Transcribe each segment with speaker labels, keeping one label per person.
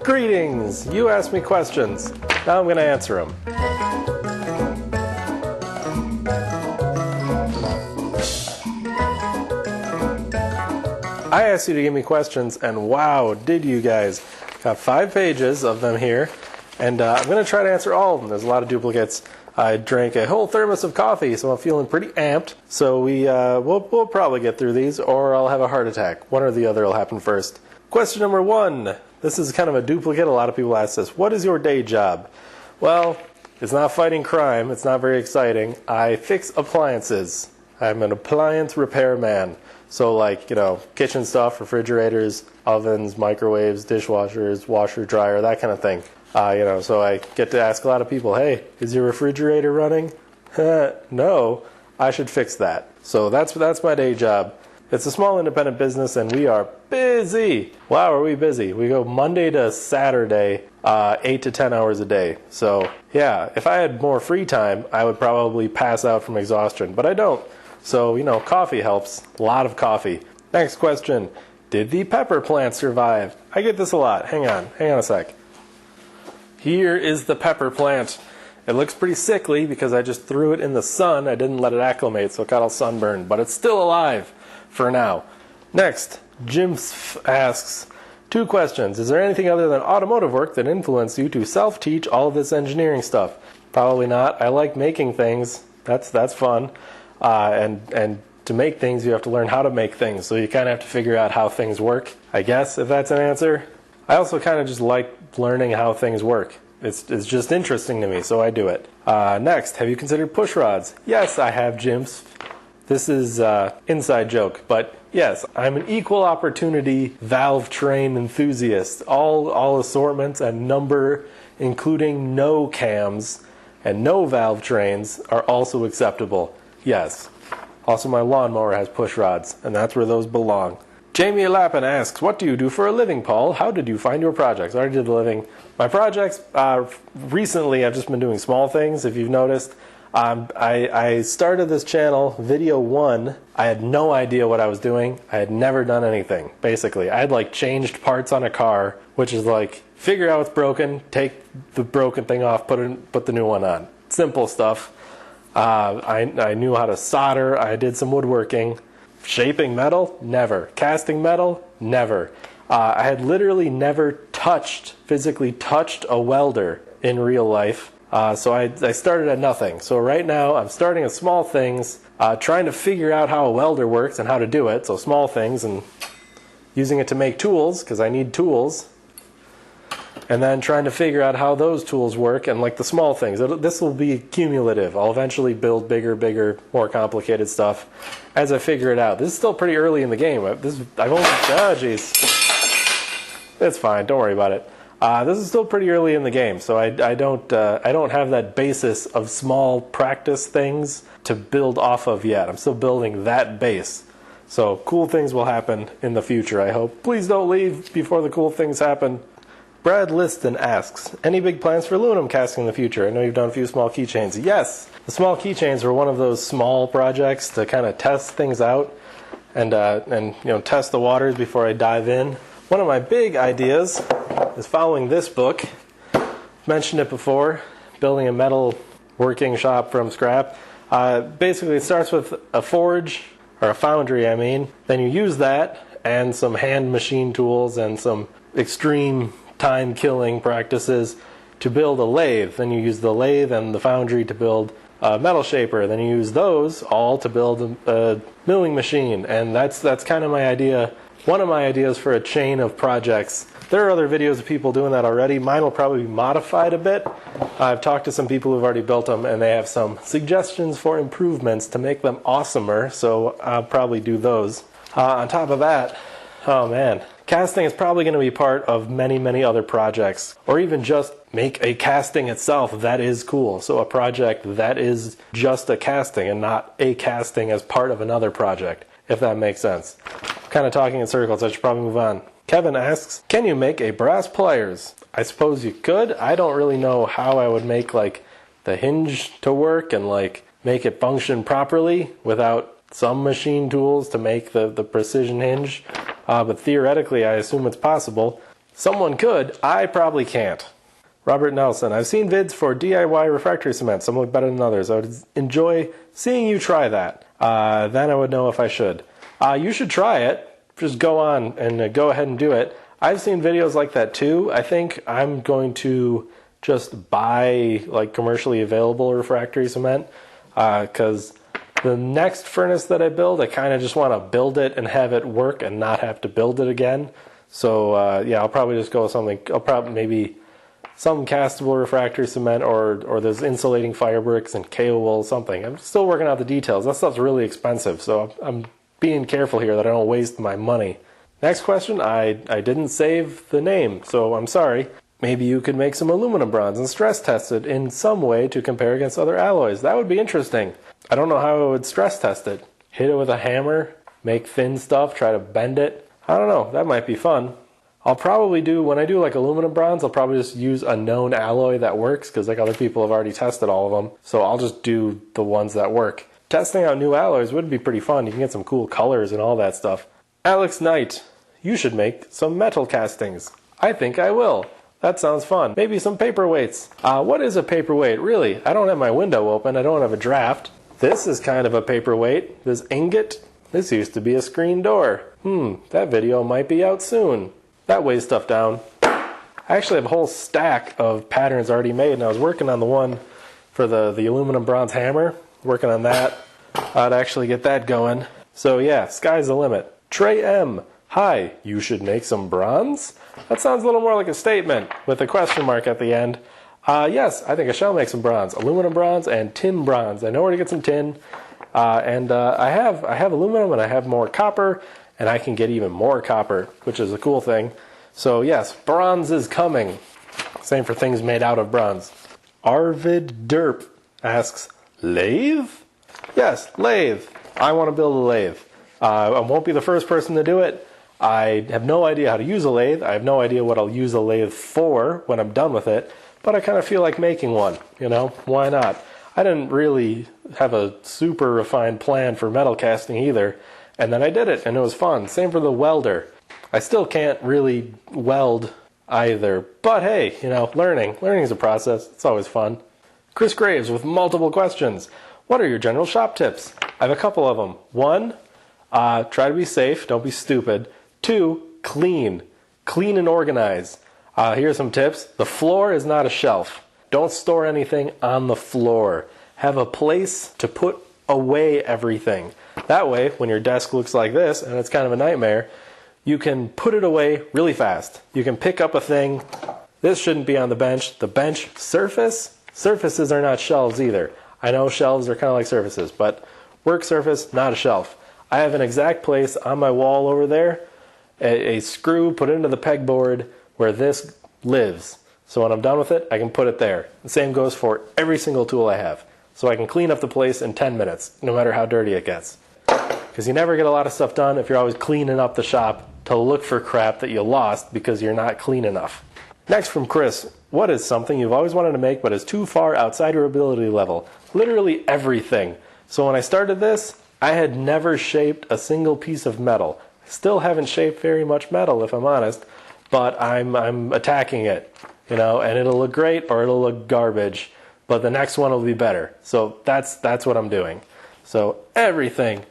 Speaker 1: Greetings! You asked me questions. Now I'm going to answer them. I asked you to give me questions, and wow, did you guys. Got 5 pages of them here, and I'm going to try to answer all of them. There's a lot of duplicates. I drank a whole thermos of coffee, so I'm feeling pretty amped. So we'll probably get through these, or I'll have a heart attack. One or the other will happen first. Question number 1. This is kind of a duplicate. A lot of people ask this. What is your day job? Well, it's not fighting crime. It's not very exciting. I fix appliances. I'm an appliance repairman. So like, kitchen stuff, refrigerators, ovens, microwaves, dishwashers, washer, dryer, that kind of thing. So I get to ask a lot of people, hey, is your refrigerator running? No, I should fix that. So that's my day job. It's a small independent business, and we are busy. Wow, are we busy? We go Monday to Saturday, 8 to 10 hours a day. So yeah, if I had more free time, I would probably pass out from exhaustion, but I don't. So, coffee helps. A lot of coffee. Next question. Did the pepper plant survive? I get this a lot. Hang on a sec. Here is the pepper plant. It looks pretty sickly because I just threw it in the sun. I didn't let it acclimate, so it got all sunburned. But it's still alive for now. Next, Jim asks 2 questions. Is there anything other than automotive work that influenced you to self-teach all of this engineering stuff? Probably not. I like making things. That's fun. And to make things, you have to learn how to make things. So you kind of have to figure out how things work, I guess, if that's an answer. I also kind of just like learning how things work. It's just interesting to me, so I do it. Next, have you considered push rods? Yes, I have, Jims. This is inside joke, but yes, I'm an equal opportunity valve train enthusiast. All assortments and number, including no cams and no valve trains, are also acceptable. Yes. Also, my lawnmower has push rods, and that's where those belong. Jamie Lappin asks, what do you do for a living, Paul? How did you find your projects? I already did the living. My projects, recently I've just been doing small things, if you've noticed. I started this channel, video 1. I had no idea what I was doing. I had never done anything, basically. I had changed parts on a car, which is figure out what's broken, take the broken thing off, put the new one on. Simple stuff. I knew how to solder. I did some woodworking. Shaping metal? Never. Casting metal? Never. I had literally never physically touched a welder in real life. So I started at nothing. So right now I'm starting at small things, trying to figure out how a welder works and how to do it. So small things, and using it to make tools, because I need tools. And then trying to figure out how those tools work, and the small things. This will be cumulative. I'll eventually build bigger, more complicated stuff as I figure it out. This is still pretty early in the game. It's fine. Don't worry about it. This is still pretty early in the game, so I don't have that basis of small practice things to build off of yet. I'm still building that base. So cool things will happen in the future, I hope. Please don't leave before the cool things happen. Brad Liston asks, any big plans for aluminum casting in the future? I know you've done a few small keychains. Yes, the small keychains were one of those small projects to kind of test things out and test the waters before I dive in. One of my big ideas is following this book. Mentioned it before, building a metal working shop from scrap. Basically, it starts with a forge, or a foundry, I mean. Then you use that and some hand machine tools and some extreme time-killing practices to build a lathe. Then you use the lathe and the foundry to build a metal shaper. Then you use those all to build a milling machine. And that's kind of my idea. One of my ideas for a chain of projects. There are other videos of people doing that already. Mine will probably be modified a bit. I've talked to some people who've already built them, and they have some suggestions for improvements to make them awesomer, so I'll probably do those. On top of that, oh man, casting is probably going to be part of many other projects, or even just make a casting itself that is cool. So a project that is just a casting and not a casting as part of another project, if that makes sense. I'm kind of talking in circles, I should probably move on. Kevin asks, can you make a brass pliers? I suppose you could. I don't really know how I would make the hinge to work and make it function properly without some machine tools to make the precision hinge. But theoretically, I assume it's possible. Someone could, I probably can't. Robert Nelson, I've seen vids for DIY refractory cement. Some look better than others. I would enjoy seeing you try that. Then I would know if I should. You should try it. Just go on and go ahead and do it. I've seen videos like that too. I think I'm going to just buy like commercially available refractory cement because the next furnace that I build, I kind of just want to build it and have it work and not have to build it again. So yeah, I'll probably just go with something. I'll probably maybe some castable refractory cement or those insulating fire bricks and KO wool, something. I'm still working out the details. That stuff's really expensive, so I'm being careful here that I don't waste my money. Next question, I didn't save the name, so I'm sorry. Maybe you could make some aluminum bronze and stress test it in some way to compare against other alloys. That would be interesting. I don't know how I would stress test it. Hit it with a hammer, make thin stuff, try to bend it. I don't know, that might be fun. I'll probably do, when I do like aluminum bronze, I'll probably just use a known alloy that works because like other people have already tested all of them. So I'll just do the ones that work. Testing out new alloys would be pretty fun. You can get some cool colors and all that stuff. Alex Knight, you should make some metal castings. I think I will. That sounds fun. Maybe some paperweights. What is a paperweight? Really, I don't have my window open. I don't have a draft. This is kind of a paperweight. This ingot. This used to be a screen door. That video might be out soon. That weighs stuff down. I actually have a whole stack of patterns already made, and I was working on the one for the aluminum bronze hammer. Working on that. I'd actually get that going. So yeah, sky's the limit. Trey M. Hi, you should make some bronze? That sounds a little more like a statement with a question mark at the end. Yes, I think I shall make some bronze. Aluminum bronze and tin bronze. I know where to get some tin. And I have aluminum and I have more copper. And I can get even more copper, which is a cool thing. So yes, bronze is coming. Same for things made out of bronze. Arvid Derp asks, lathe? Yes, lathe. I want to build a lathe. I won't be the first person to do it. I have no idea how to use a lathe. I have no idea what I'll use a lathe for when I'm done with it. But I kind of feel like making one, you know? Why not? I didn't really have a super refined plan for metal casting either. And then I did it, and it was fun. Same for the welder. I still can't really weld either. But hey, you know, learning. Learning is a process. It's always fun. Chris Graves with multiple questions. What are your general shop tips? I have a couple of them. 1, try to be safe. Don't be stupid. 2, clean. Clean and organize. Here's some tips. The floor is not a shelf. Don't store anything on the floor. Have a place to put away everything. That way, when your desk looks like this, and it's kind of a nightmare, you can put it away really fast. You can pick up a thing. This shouldn't be on the bench. The bench surface? Surfaces are not shelves either. I know shelves are kind of like surfaces, but work surface, not a shelf. I have an exact place on my wall over there, a screw put into the pegboard where this lives. So when I'm done with it, I can put it there. The same goes for every single tool I have. So I can clean up the place in 10 minutes, no matter how dirty it gets. Because you never get a lot of stuff done if you're always cleaning up the shop to look for crap that you lost because you're not clean enough. Next from Chris, what is something you've always wanted to make but is too far outside your ability level? Literally everything. So when I started this, I had never shaped a single piece of metal. I still haven't shaped very much metal, if I'm honest, but I'm attacking it, you know, and it'll look great or it'll look garbage, but the next one will be better. So that's what I'm doing. So everything.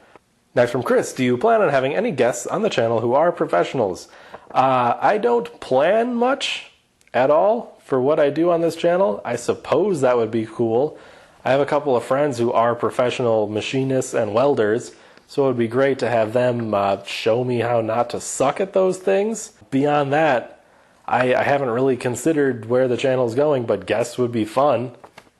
Speaker 1: Next from Chris, do you plan on having any guests on the channel who are professionals? I don't plan much at all for what I do on this channel. I suppose that would be cool. I have a couple of friends who are professional machinists and welders, so it would be great to have them show me how not to suck at those things. Beyond that, I haven't really considered where the channel is going, but guests would be fun.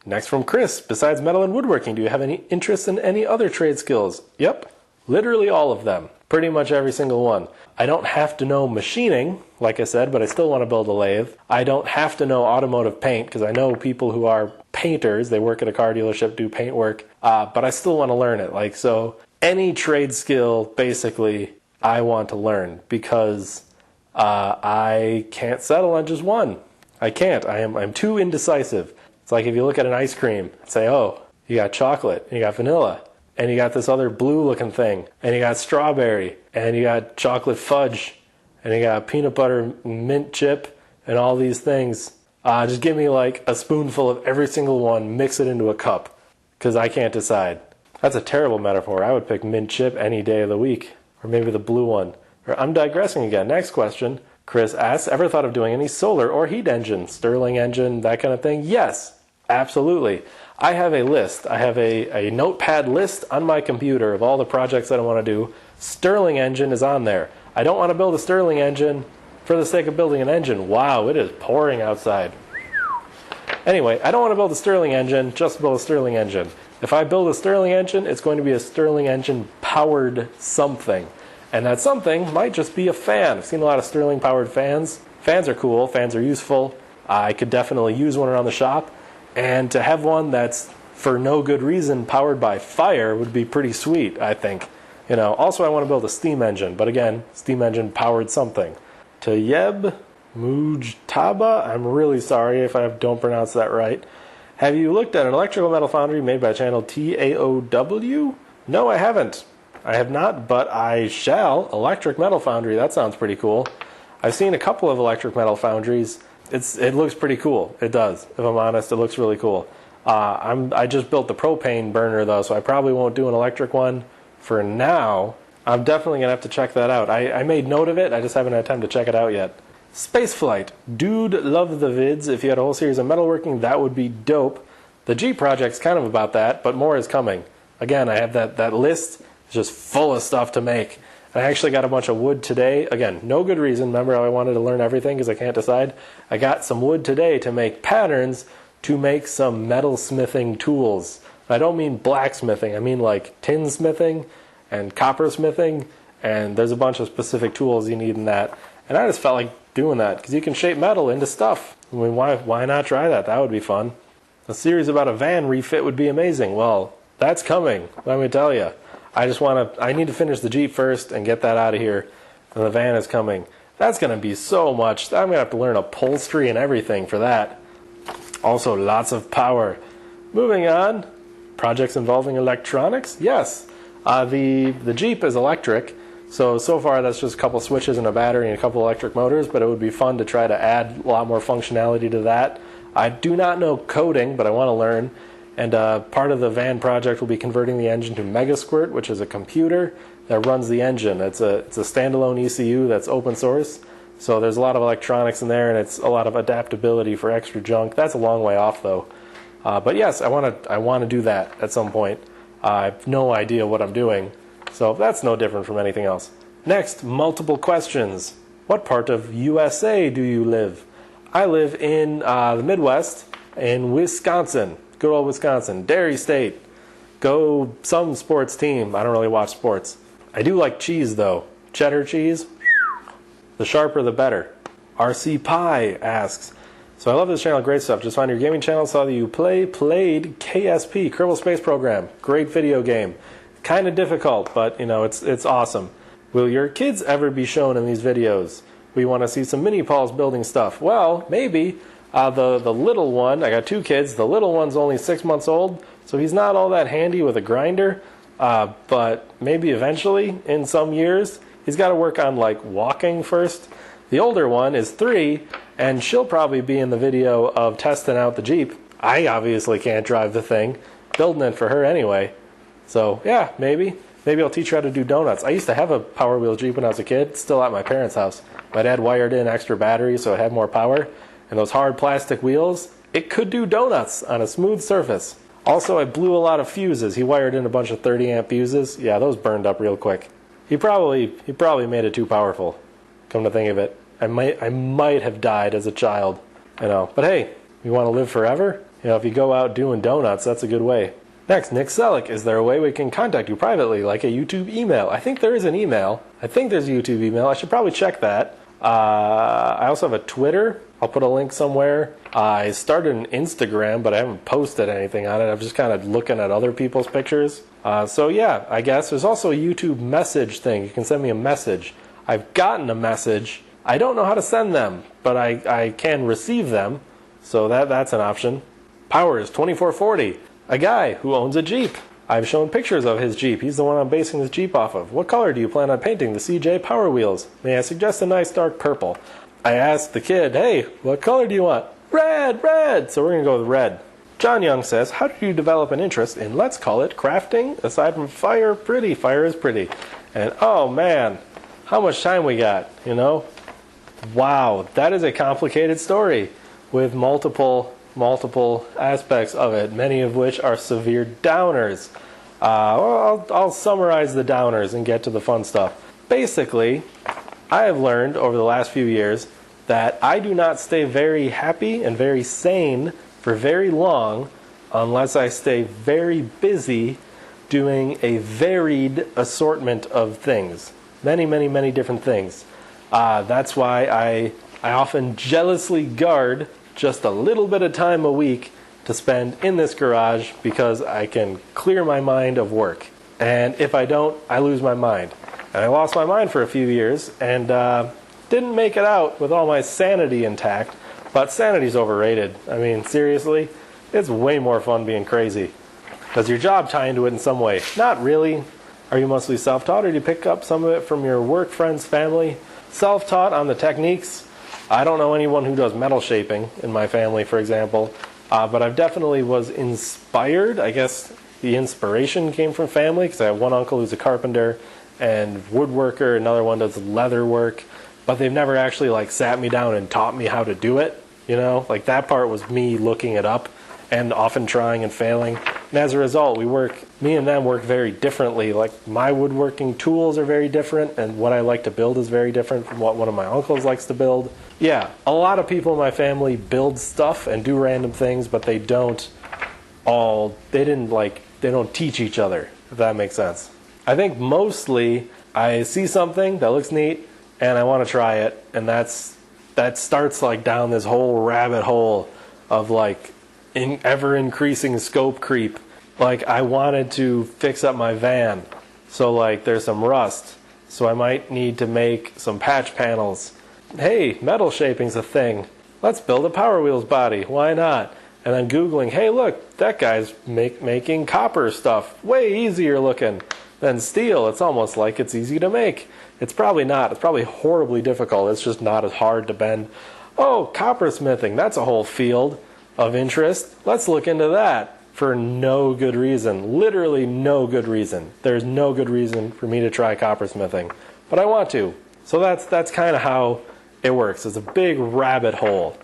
Speaker 1: Next from Chris, besides metal and woodworking, do you have any interest in any other trade skills? Yep, literally all of them. Pretty much every single one. I don't have to know machining, like I said, but I still want to build a lathe. I don't have to know automotive paint, because I know people who are painters, they work at a car dealership, do paint work, but I still want to learn it. So any trade skill, basically, I want to learn, because I can't settle on just one. I can't. I'm too indecisive. It's like if you look at an ice cream and say, oh, you got chocolate, and you got vanilla, and you got this other blue looking thing, and you got strawberry, and you got chocolate fudge, and you got peanut butter mint chip and all these things. Just give me like a spoonful of every single one, mix it into a cup, because I can't decide. That's a terrible metaphor. I would pick mint chip any day of the week, or maybe the blue one. I'm digressing again. Next question. Chris asks, ever thought of doing any solar or heat engine, Stirling engine, that kind of thing? Yes, absolutely. I have a list. I have a notepad list on my computer of all the projects that I want to do. Stirling engine is on there. I don't want to build a Stirling engine for the sake of building an engine. Wow, it is pouring outside. Anyway, I don't want to build a Stirling engine just to build a Stirling engine. If I build a Stirling engine, it's going to be a Stirling engine powered something. And that something might just be a fan. I've seen a lot of Stirling powered fans. Fans are cool, fans are useful. I could definitely use one around the shop. And to have one that's for no good reason powered by fire would be pretty sweet, I think. Also I want to build a steam engine, but again, steam engine powered something. Tayeb Mujtaba, I'm really sorry if I don't pronounce that right. Have you looked at an electrical metal foundry made by channel TAOW? No, I haven't. I have not, but I shall. Electric metal foundry, that sounds pretty cool. I've seen a couple of electric metal foundries. It looks pretty cool. It does. If I'm honest, it looks really cool. I just built the propane burner though, so I probably won't do an electric one for now. I'm definitely gonna have to check that out. I made note of it. I just haven't had time to check it out yet. Spaceflight. Dude, love the vids. If you had a whole series of metalworking, that would be dope. The Jeep project's kind of about that, but more is coming. Again, I have that list. It's just full of stuff to make. I actually got a bunch of wood today. Again, no good reason. Remember how I wanted to learn everything because I can't decide? I got some wood today to make patterns to make some metal smithing tools. I don't mean blacksmithing. I mean like tin smithing and copper smithing. And there's a bunch of specific tools you need in that. And I just felt like doing that because you can shape metal into stuff. I mean, why not try that? That would be fun. A series about a van refit would be amazing. Well, that's coming, let me tell you. I need to finish the Jeep first and get that out of here. And the van is coming. That's going to be so much. I'm going to have to learn upholstery and everything for that. Also, lots of power. Moving on. Projects involving electronics? Yes. The Jeep is electric. So far that's just a couple switches and a battery and a couple electric motors, but it would be fun to try to add a lot more functionality to that. I do not know coding, but I want to learn. And part of the van project will be converting the engine to Megasquirt, which is a computer that runs the engine. It's a standalone ECU that's open source. So there's a lot of electronics in there, and it's a lot of adaptability for extra junk. That's a long way off, though. But yes, I want to do that at some point. I have no idea what I'm doing, so that's no different from anything else. Next, multiple questions. What part of USA do you live? I live in the Midwest, in Wisconsin. Good old Wisconsin. Dairy State. Go some sports team. I don't really watch sports. I do like cheese, though. Cheddar cheese. The sharper, the better. RC Pie asks, so I love this channel. Great stuff. Just found your gaming channel. Saw that you played KSP, Kerbal Space Program. Great video game. Kind of difficult, but, it's awesome. Will your kids ever be shown in these videos? We want to see some mini Pauls building stuff. Well, maybe. The little one, I got two kids. The little one's only 6 months old, so he's not all that handy with a grinder. But maybe eventually, in some years, he's got to work on like walking first. The older one is 3, and she'll probably be in the video of testing out the Jeep. I obviously can't drive the thing, building it for her anyway. So yeah, maybe I'll teach her how to do donuts. I used to have a Power Wheel Jeep when I was a kid. It's still at my parents' house. My dad wired in extra batteries so it had more power. And those hard plastic wheels, it could do donuts on a smooth surface. Also, I blew a lot of fuses. He wired in a bunch of 30 amp fuses. Yeah, those burned up real quick. He probably made it too powerful. Come to think of it, I might have died as a child. But hey, you want to live forever? If you go out doing donuts, that's a good way. Next, Nick Selleck. Is there a way we can contact you privately, like a YouTube email? I think there is an email. I think there's a YouTube email. I should probably check that. I also have a Twitter. I'll put a link somewhere. I started an Instagram, but I haven't posted anything on it. I'm just kind of looking at other people's pictures. So yeah, I guess. There's also a YouTube message thing. You can send me a message. I've gotten a message. I don't know how to send them, but I can receive them. So that's an option. Powers 2440. A guy who owns a Jeep. I've shown pictures of his Jeep. He's the one I'm basing this Jeep off of. What color do you plan on painting the CJ Power Wheels? May I suggest a nice dark purple? I asked the kid, hey, what color do you want? Red, red! So we're going to go with red. John Young says, how did you develop an interest in, let's call it, crafting? Aside from fire, pretty. Fire is pretty. And oh man, how much time we got, you know? Wow, that is a complicated story with multiple aspects of it, many of which are severe downers. Well, I'll summarize the downers and get to the fun stuff. Basically, I have learned over the last few years that I do not stay very happy and very sane for very long unless I stay very busy doing a varied assortment of things. Many different things. That's why I often jealously guard just a little bit of time a week to spend in this garage because I can clear my mind of work. And if I don't, I lose my mind. And I lost my mind for a few years and didn't make it out with all my sanity intact. But sanity's overrated. I mean, seriously, it's way more fun being crazy. Does your job tie into it in some way? Not really. Are you mostly self-taught or do you pick up some of it from your work, friends, family? Self-taught on the techniques. I don't know anyone who does metal shaping in my family, for example. But I definitely was inspired. I guess the inspiration came from family because I have one uncle who's a carpenter and woodworker. Another one does leather work. But they've never actually like sat me down and taught me how to do it. You know, like that part was me looking it up and often trying and failing. And as a result, me and them work very differently. Like my woodworking tools are very different and what I like to build is very different from what one of my uncles likes to build. Yeah, a lot of people in my family build stuff and do random things, but they don't teach each other, if that makes sense. I think mostly I see something that looks neat and I want to try it, and that starts like down this whole rabbit hole of like ever increasing scope creep. Like I wanted to fix up my van, so like there's some rust, so I might need to make some patch panels. Hey, metal shaping's a thing. Let's build a Power Wheels body. Why not? And then Googling, hey look, that guy's making copper stuff. Way easier looking than steel. It's almost like it's easy to make. It's probably not. It's probably horribly difficult. It's just not as hard to bend. Oh, coppersmithing. That's a whole field of interest. Let's look into that for no good reason. Literally no good reason. There's no good reason for me to try coppersmithing. But I want to. So that's kind of how it works. It's a big rabbit hole.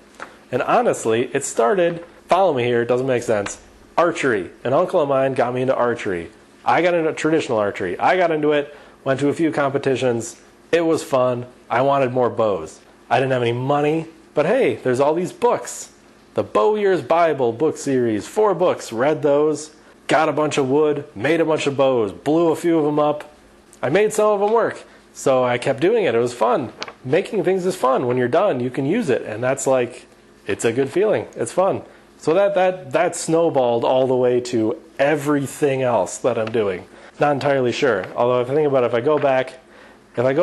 Speaker 1: And honestly, it started, follow me here, it doesn't make sense, archery. An uncle of mine got me into archery. I got into traditional archery. I got into it. Went to a few competitions. It was fun. I wanted more bows. I didn't have any money, but hey, there's all these books. The Bowyer's Bible book series, 4 books, read those, got a bunch of wood, made a bunch of bows, blew a few of them up. I made some of them work, so I kept doing it. It was fun. Making things is fun. When you're done, you can use it, and that's like, it's a good feeling. It's fun. So that snowballed all the way to everything else that I'm doing. Not entirely sure. Although if I think about it, if I go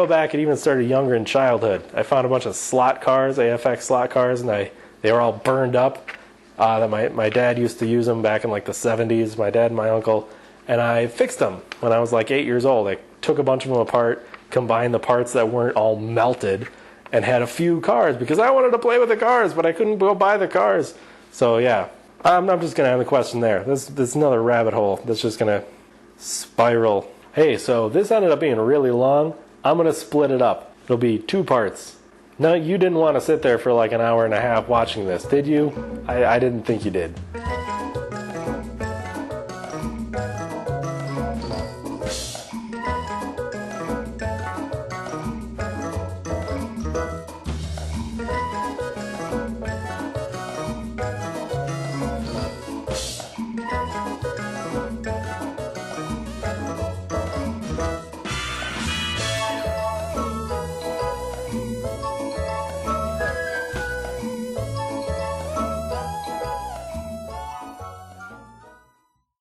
Speaker 1: back, it even started younger in childhood. I found a bunch of slot cars, AFX slot cars, and they were all burned up. That my dad used to use them back in like the 70s, my dad and my uncle. And I fixed them when I was like 8 years old. I took a bunch of them apart, combined the parts that weren't all melted, and had a few cars because I wanted to play with the cars, but I couldn't go buy the cars. So yeah, I'm just going to end the question there. This is another rabbit hole that's just going to spiral. Hey, so this ended up being really long. I'm going to split it up. It'll be 2 parts. No, you didn't want to sit there for like an hour and a half watching this, did you? I didn't think you did.